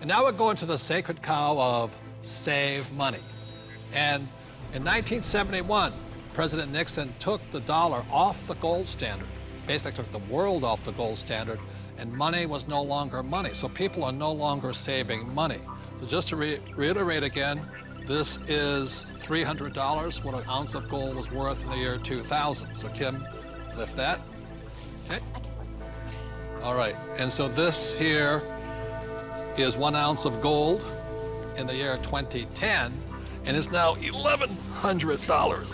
And now we're going to the sacred cow of save money. And in 1971, President Nixon took the dollar off the gold standard, basically took the world off the gold standard, and money was no longer money. So people are no longer saving money. So just to reiterate again, this is $300, what an ounce of gold was worth in the year 2000. So Kim, lift that. Okay. All right, and so this here is 1 ounce of gold in the year 2010, and it's now $1,100.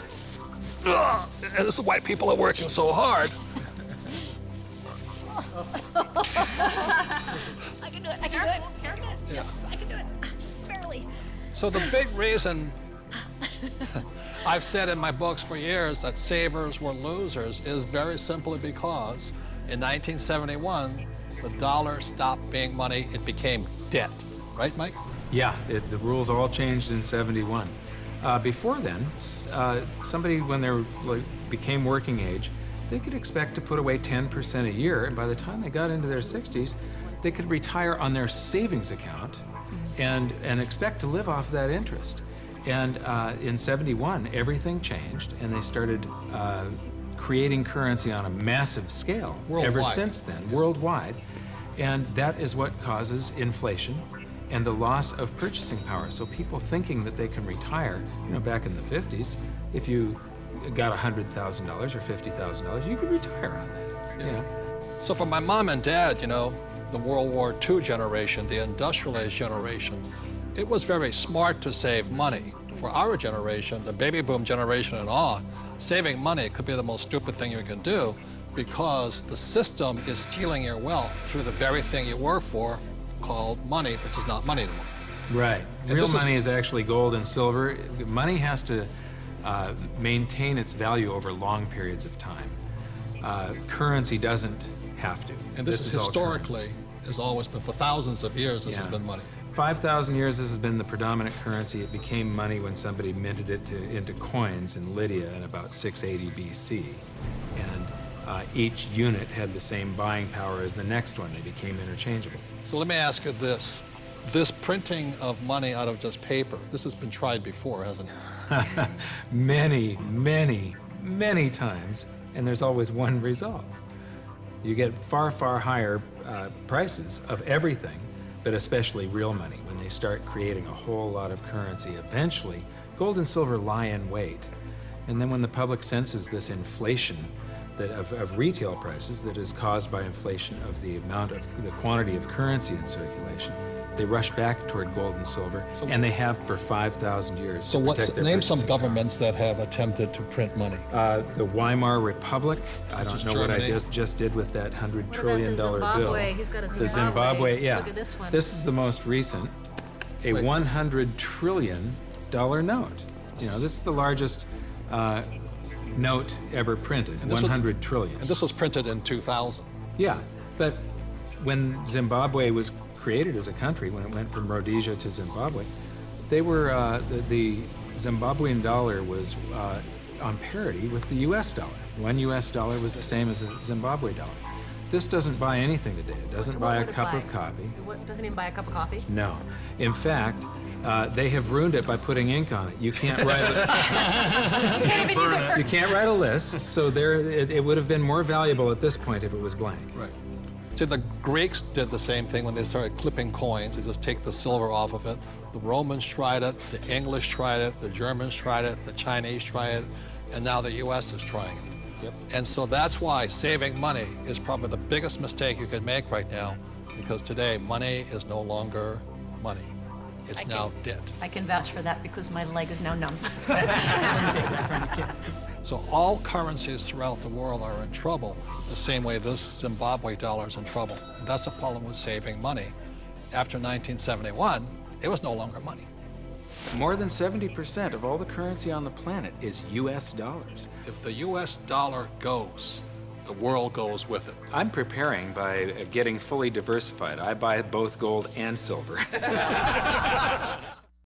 Ugh, and this is why people are working so hard. I can do it, I can do it. Yes, I can do it. Barely. So the big reason I've said in my books for years that savers were losers is very simply because in 1971, the dollar stopped being money, it became debt. Right, Mike? Yeah, the rules all changed in '71. Before then, somebody, when they became working age, they could expect to put away 10% a year, and by the time they got into their 60s, they could retire on their savings account and expect to live off that interest. And in '71, everything changed, and they started creating currency on a massive scale. Worldwide. Ever since then, worldwide. And that is what causes inflation and the loss of purchasing power. So people thinking that they can retire, you know, back in the 50s, if you got $100,000 or $50,000, you could retire on that. Yeah. So for my mom and dad, you know, the World War II generation, the industrial age generation, it was very smart to save money. For our generation, the baby boom generation and on, saving money could be the most stupid thing you can do because the system is stealing your wealth through the very thing you work for, called money, which is not money anymore. Right. Real money is actually gold and silver. Money has to maintain its value over long periods of time. Currency doesn't have to. And this is historically, has always been, for thousands of years, this has been money. 5,000 years, this has been the predominant currency. It became money when somebody minted it into coins in Lydia in about 680 BC. And each unit had the same buying power as the next one. They became interchangeable. So let me ask you this. This printing of money out of just paper, this has been tried before, hasn't it? Many, many, many times, and there's always one result. You get far, far higher prices of everything, but especially real money. When they start creating a whole lot of currency, eventually, gold and silver lie in wait. And then when the public senses this inflation of retail prices that is caused by inflation of the quantity of currency in circulation, they rush back toward gold and silver, and they have for 5,000 years. So name some governments that have attempted to print money. The Weimar Republic. I don't know what I just did with that $100 trillion bill. He's got a Zimbabwe. The Zimbabwe, yeah. Look at this one. This is the most recent, a $100 trillion note. You know, this is the largest note ever printed, 100 trillion. And this was printed in 2000. Yeah, but when Zimbabwe was created as a country, when it went from Rhodesia to Zimbabwe, they were, the Zimbabwean dollar was on parity with the US dollar. One US dollar was the same as a Zimbabwe dollar. This doesn't buy anything today. It doesn't buy a cup of coffee. Doesn't even buy a cup of coffee? No. In fact, they have ruined it by putting ink on it. You can't write you can't write a list, so it would have been more valuable at this point if it was blank. Right. See, the Greeks did the same thing when they started clipping coins. They just take the silver off of it. The Romans tried it, the English tried it, the Germans tried it, the Chinese tried it, and now the US is trying it. Yep. And so that's why saving money is probably the biggest mistake you could make right now, because today money is no longer money. It's now debt. I can vouch for that because my leg is now numb. So all currencies throughout the world are in trouble, the same way this Zimbabwe dollar is in trouble. And that's the problem with saving money. After 1971, it was no longer money. More than 70% of all the currency on the planet is US dollars. If the US dollar goes, the world goes with it. I'm preparing by getting fully diversified. I buy both gold and silver.